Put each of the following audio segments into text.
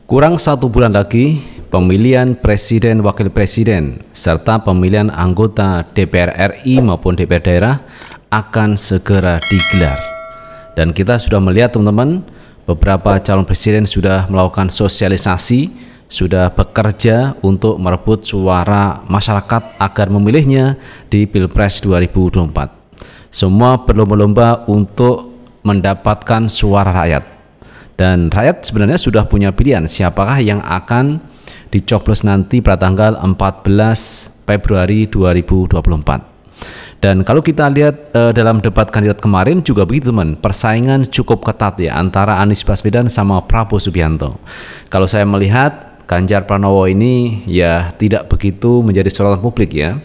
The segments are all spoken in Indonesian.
Kurang 1 bulan lagi, pemilihan Presiden Wakil Presiden serta pemilihan anggota DPR RI maupun DPR daerah akan segera digelar. Dan kita sudah melihat teman-teman, beberapa calon presiden sudah melakukan sosialisasi, sudah bekerja untuk merebut suara masyarakat agar memilihnya di Pilpres 2024. Semua berlomba-lomba untuk mendapatkan suara rakyat. Dan rakyat sebenarnya sudah punya pilihan siapakah yang akan dicoblos nanti pada tanggal 14 Februari 2024. Dan kalau kita lihat dalam debat kandidat kemarin juga begitu teman, persaingan cukup ketat ya antara Anies Baswedan sama Prabowo Subianto. Kalau saya melihat Ganjar Pranowo ini ya tidak begitu menjadi sorotan publik ya,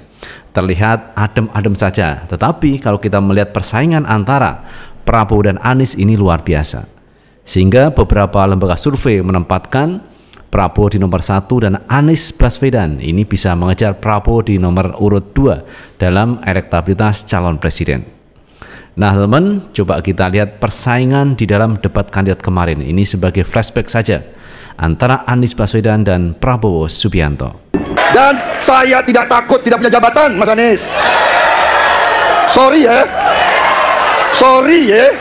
terlihat adem-adem saja. Tetapi kalau kita melihat persaingan antara Prabowo dan Anies ini luar biasa. Sehingga beberapa lembaga survei menempatkan Prabowo di nomor 1 dan Anies Baswedan ini bisa mengejar Prabowo di nomor urut 2 dalam elektabilitas calon presiden. Nah teman, coba kita lihat persaingan di dalam debat kandidat kemarin. Ini sebagai flashback saja antara Anies Baswedan dan Prabowo Subianto. Dan saya tidak takut tidak punya jabatan, Mas Anies. Sorry ya. Sorry ya.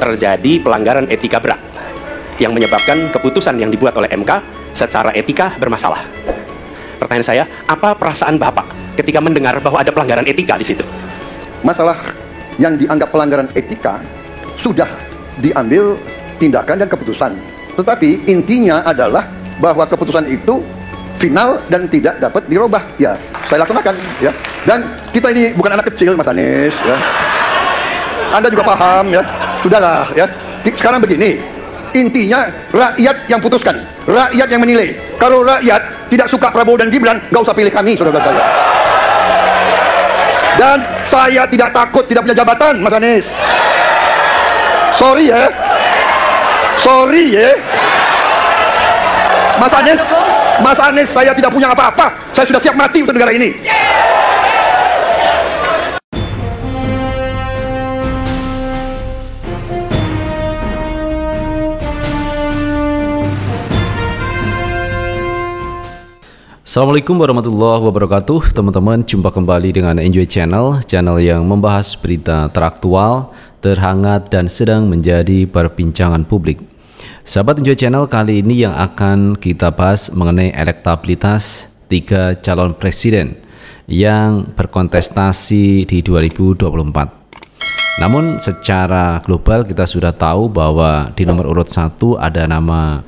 Terjadi pelanggaran etika berat yang menyebabkan keputusan yang dibuat oleh MK secara etika bermasalah. Pertanyaan saya, apa perasaan Bapak ketika mendengar bahwa ada pelanggaran etika di situ? Masalah yang dianggap pelanggaran etika sudah diambil tindakan dan keputusan. Tetapi intinya adalah bahwa keputusan itu final dan tidak dapat dirubah. Ya, saya laksanakan ya. Dan kita ini bukan anak kecil, Mas Anies ya. Anda juga paham ya. Sudahlah ya. Sekarang begini, intinya rakyat yang putuskan, rakyat yang menilai. Kalau rakyat tidak suka Prabowo dan Gibran, nggak usah pilih kami, saudara-saudara. Dan saya tidak takut tidak punya jabatan, Mas Anies. Sorry ya. Sorry ya. Mas Anies, saya tidak punya apa-apa. Saya sudah siap mati untuk negara ini. Assalamualaikum warahmatullahi wabarakatuh. Teman-teman, jumpa kembali dengan Enjoy Channel, channel yang membahas berita teraktual, terhangat dan sedang menjadi perbincangan publik. Sahabat Enjoy Channel, kali ini yang akan kita bahas mengenai elektabilitas 3 calon presiden yang berkontestasi di 2024. Namun secara global kita sudah tahu bahwa di nomor urut 1 ada nama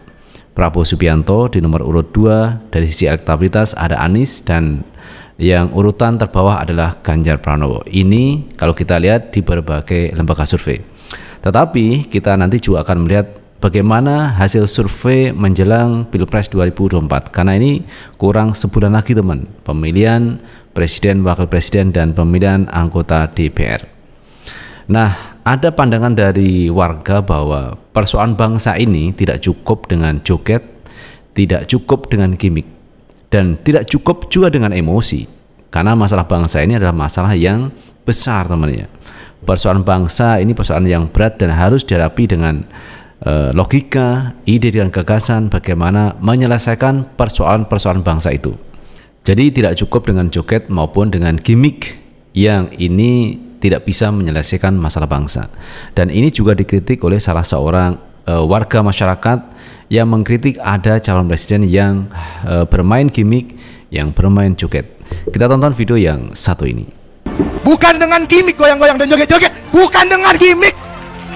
Prabowo Subianto, di nomor urut 2 dari sisi elektabilitas ada Anies, dan yang urutan terbawah adalah Ganjar Pranowo. Ini kalau kita lihat di berbagai lembaga survei. Tetapi kita nanti juga akan melihat bagaimana hasil survei menjelang Pilpres 2024. Karena ini kurang sebulan lagi teman, pemilihan Presiden, Wakil Presiden, dan pemilihan anggota DPR. Nah, ada pandangan dari warga bahwa persoalan bangsa ini tidak cukup dengan joget, tidak cukup dengan gimmick, dan tidak cukup juga dengan emosi. Karena masalah bangsa ini adalah masalah yang besar teman-teman. Persoalan bangsa ini persoalan yang berat dan harus dihadapi dengan logika, ide dan gagasan bagaimana menyelesaikan persoalan-persoalan bangsa itu. Jadi tidak cukup dengan joget maupun dengan gimmick yang ini tidak bisa menyelesaikan masalah bangsa. Dan ini juga dikritik oleh salah seorang warga masyarakat yang mengkritik ada calon presiden yang bermain gimmick, yang bermain joget. Kita tonton video yang satu ini. Bukan dengan gimmick goyang-goyang dan joget-joget, bukan dengan gimmick.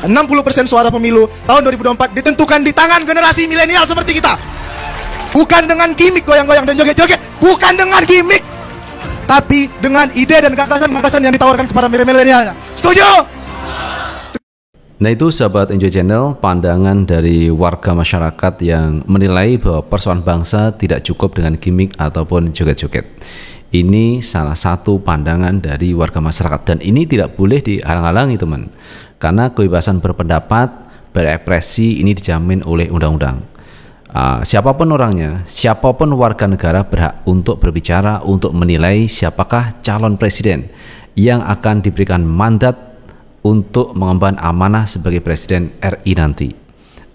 60% suara pemilu tahun 2024 ditentukan di tangan generasi milenial seperti kita. Bukan dengan gimmick goyang-goyang dan joget-joget, bukan dengan gimmick, tapi dengan ide dan gagasan-gagasan yang ditawarkan kepada milenialnya. Setuju? Nah itu sahabat Enjoy Channel, pandangan dari warga masyarakat yang menilai bahwa persoalan bangsa tidak cukup dengan gimmick ataupun joget-joget. Ini salah satu pandangan dari warga masyarakat dan ini tidak boleh dihalang-halangi teman. Karena kebebasan berpendapat, berekspresi ini dijamin oleh undang-undang. Siapapun orangnya, siapapun warga negara berhak untuk berbicara, untuk menilai siapakah calon presiden yang akan diberikan mandat untuk mengemban amanah sebagai presiden RI nanti.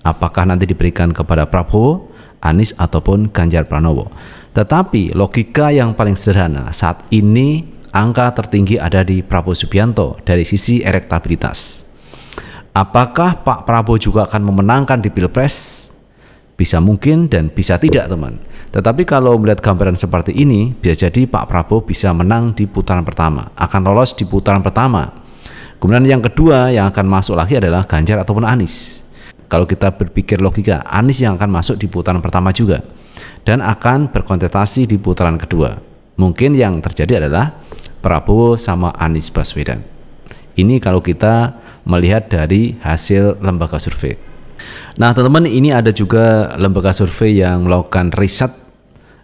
apakah nanti diberikan kepada Prabowo, Anies ataupun Ganjar Pranowo. Tetapi logika yang paling sederhana, saat ini angka tertinggi ada di Prabowo Subianto dari sisi elektabilitas. Apakah Pak Prabowo juga akan memenangkan di Pilpres? Bisa mungkin dan bisa tidak, teman. Tetapi kalau melihat gambaran seperti ini, bisa jadi Pak Prabowo bisa menang di putaran pertama, akan lolos di putaran pertama. Kemudian yang kedua yang akan masuk lagi adalah Ganjar ataupun Anies. Kalau kita berpikir logika, Anies yang akan masuk di putaran pertama juga dan akan berkontestasi di putaran kedua. Mungkin yang terjadi adalah Prabowo sama Anies Baswedan. Ini kalau kita melihat dari hasil lembaga survei. Nah teman-teman, ini ada juga lembaga survei yang melakukan riset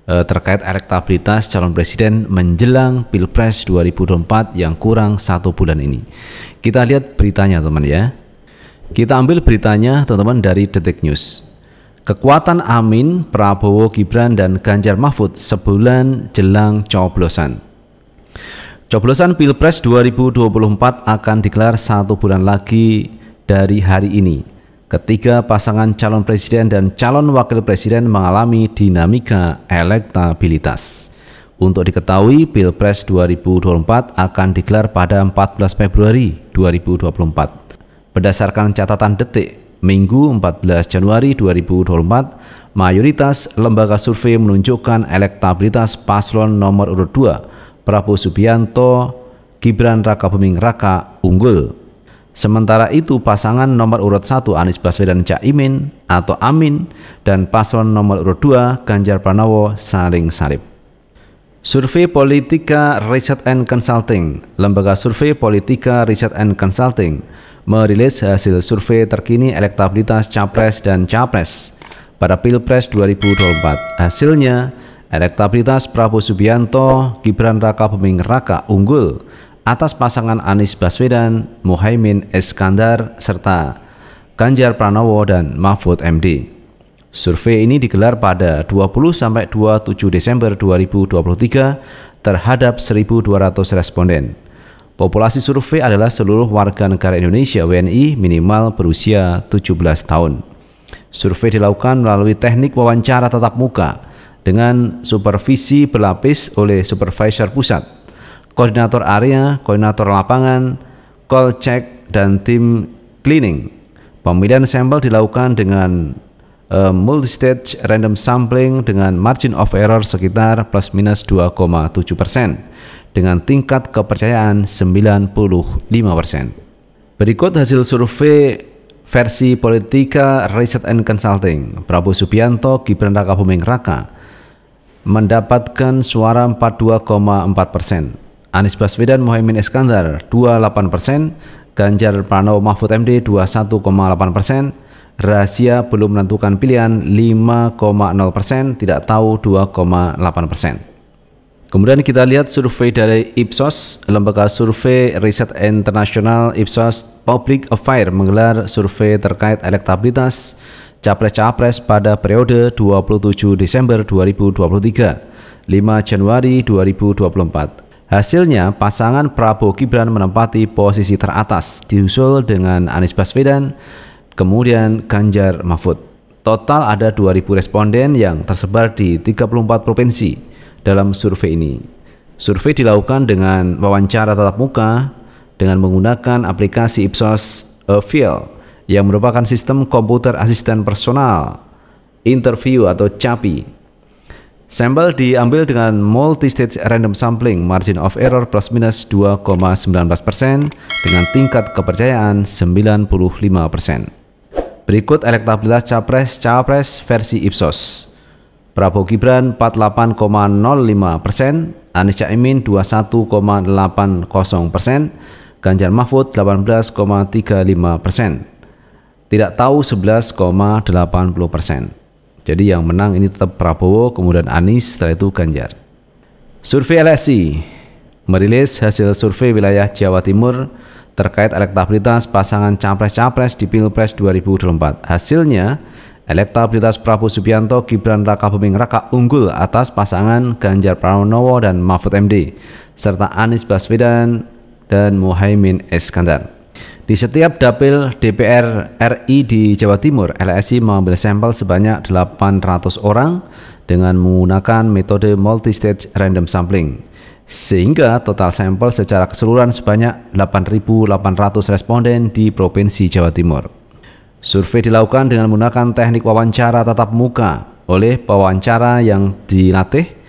terkait elektabilitas calon presiden menjelang Pilpres 2024 yang kurang 1 bulan ini. Kita lihat beritanya teman ya. Kita ambil beritanya teman-teman dari Detik News. Kekuatan Amin, Prabowo, Gibran, dan Ganjar Mahfud sebulan jelang coblosan. Coblosan Pilpres 2024 akan digelar 1 bulan lagi dari hari ini. Ketiga pasangan calon presiden dan calon wakil presiden mengalami dinamika elektabilitas. Untuk diketahui, Pilpres 2024 akan digelar pada 14 Februari 2024. Berdasarkan catatan Detik, Minggu 14 Januari 2024, mayoritas lembaga survei menunjukkan elektabilitas paslon nomor urut 2, Prabowo Subianto, Gibran Rakabuming Raka unggul. Sementara itu pasangan nomor urut 1 Anies Baswedan Caimin atau Amin dan paslon nomor urut 2 Ganjar Pranowo saling salib. Survei Politika Research and Consulting, lembaga survei Politika Research and Consulting merilis hasil survei terkini elektabilitas Capres dan Capres pada Pilpres 2024. Hasilnya, elektabilitas Prabowo Subianto, Gibran Rakabuming Raka unggul atas pasangan Anies Baswedan, Muhaimin Iskandar, serta Ganjar Pranowo dan Mahfud MD. Survei ini digelar pada 20–27 Desember 2023 terhadap 1.200 responden. Populasi survei adalah seluruh warga negara Indonesia WNI minimal berusia 17 tahun. Survei dilakukan melalui teknik wawancara tatap muka dengan supervisi berlapis oleh supervisor pusat, koordinator area, koordinator lapangan, call check, dan tim cleaning. Pemilihan sampel dilakukan dengan multistage random sampling dengan margin of error sekitar plus minus 2,7% dengan tingkat kepercayaan 95%. Berikut hasil survei versi Politika Research and Consulting. Prabowo Subianto, Gibran Rakabuming Raka mendapatkan suara 42,4%. Anies Baswedan, Muhaimin Iskandar 28%, Ganjar Pranowo Mahfud MD 21,8%, rahasia belum menentukan pilihan 5,0%, tidak tahu 2,8%. Kemudian kita lihat survei dari Ipsos, lembaga survei riset internasional Ipsos Public Affairs menggelar survei terkait elektabilitas Capres-Capres pada periode 27 Desember 2023, 5 Januari 2024. Hasilnya, pasangan Prabowo Gibran menempati posisi teratas, disusul dengan Anies Baswedan, kemudian Ganjar Mahfud. Total ada 2.000 responden yang tersebar di 34 provinsi dalam survei ini. Survei dilakukan dengan wawancara tatap muka dengan menggunakan aplikasi Ipsos Field yang merupakan sistem komputer asisten personal interview atau CAPI. Sampel diambil dengan multi-stage random sampling, margin of error plus minus 2,19% dengan tingkat kepercayaan 95%. Berikut elektabilitas Capres-Cawapres versi Ipsos. Prabowo Gibran 48,05%, Anies Caimin 21,80%, Ganjar Mahfud 18,35%, tidak tahu 11,80%. Jadi yang menang ini tetap Prabowo, kemudian Anies, setelah itu Ganjar. Survei LSI merilis hasil survei wilayah Jawa Timur terkait elektabilitas pasangan Capres-Capres di Pilpres 2024. Hasilnya, elektabilitas Prabowo Subianto, Gibran Rakabuming Raka unggul atas pasangan Ganjar Pranowo dan Mahfud MD, serta Anies Baswedan dan Muhaimin Iskandar. Di setiap dapil DPR RI di Jawa Timur, LSI mengambil sampel sebanyak 800 orang dengan menggunakan metode multi-stage random sampling, sehingga total sampel secara keseluruhan sebanyak 8.800 responden di Provinsi Jawa Timur. Survei dilakukan dengan menggunakan teknik wawancara tatap muka oleh pewawancara yang dilatih.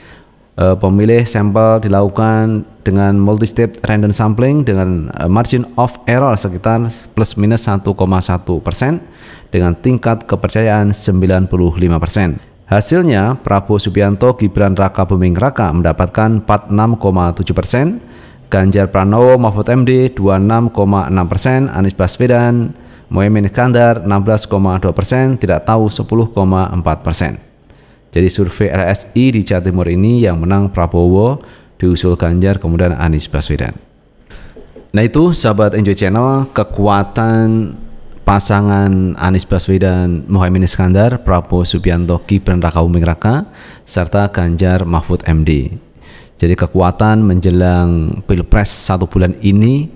Pemilih sampel dilakukan dengan multi-step random sampling dengan margin of error sekitar plus minus 1,1% dengan tingkat kepercayaan 95%. Hasilnya, Prabowo Subianto Gibran Raka Buming Raka mendapatkan 46,7%, Ganjar Pranowo Mahfud MD 26,6%, Anies Baswedan Muhaimin Iskandar 16,2%, tidak tahu 10,4%. Jadi survei LSI di Jawa Timur ini yang menang Prabowo, diusul Ganjar, kemudian Anies Baswedan. Nah itu sahabat Enjoy Channel, kekuatan pasangan Anies Baswedan Muhaimin Iskandar, Prabowo Subianto Gibran Raka Buming Raka, serta Ganjar Mahfud MD. Jadi kekuatan menjelang Pilpres 1 bulan ini,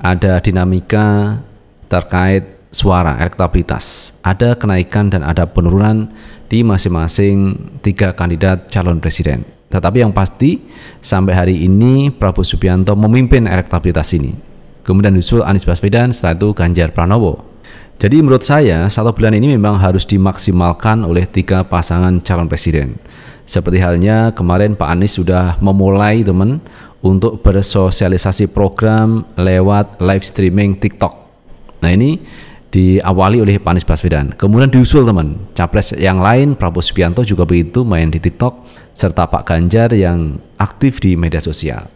ada dinamika terkait suara, elektabilitas, ada kenaikan dan ada penurunan di masing-masing 3 kandidat calon presiden. Tetapi yang pasti sampai hari ini Prabowo Subianto memimpin elektabilitas ini. Kemudian disusul Anies Baswedan, setelah itu Ganjar Pranowo. Jadi menurut saya 1 bulan ini memang harus dimaksimalkan oleh 3 pasangan calon presiden. Seperti halnya kemarin Pak Anies sudah memulai teman untuk bersosialisasi program lewat live streaming TikTok. Nah ini diawali oleh Pak Anies Baswedan. Kemudian diusul teman, capres yang lain Prabowo Subianto juga begitu main di TikTok, serta Pak Ganjar yang aktif di media sosial.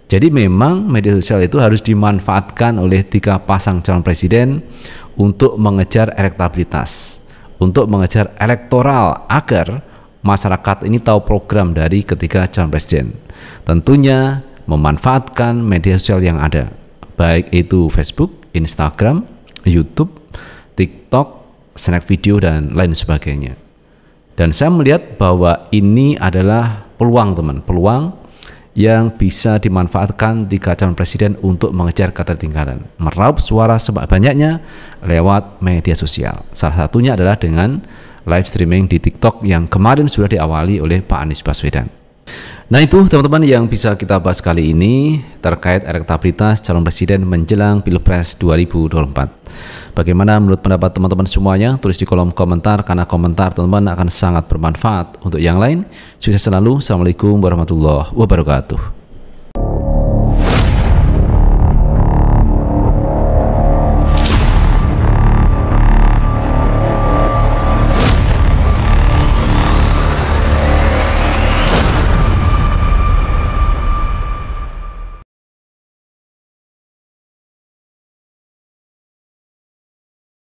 Jadi memang media sosial itu harus dimanfaatkan oleh 3 pasang calon presiden untuk mengejar elektabilitas, untuk mengejar elektoral agar masyarakat ini tahu program dari ketiga calon presiden. Tentunya memanfaatkan media sosial yang ada, baik itu Facebook, Instagram, YouTube, TikTok, snack video, dan lain sebagainya. Dan saya melihat bahwa ini adalah peluang teman, peluang yang bisa dimanfaatkan 3 calon presiden untuk mengejar ketertinggalan, meraup suara sebanyak-banyaknya lewat media sosial. Salah satunya adalah dengan live streaming di TikTok yang kemarin sudah diawali oleh Pak Anies Baswedan. Nah itu teman-teman yang bisa kita bahas kali ini terkait elektabilitas calon presiden menjelang Pilpres 2024. Bagaimana menurut pendapat teman-teman semuanya? Tulis di kolom komentar, karena komentar teman-teman akan sangat bermanfaat untuk yang lain. Sukses selalu. Assalamualaikum warahmatullahi wabarakatuh.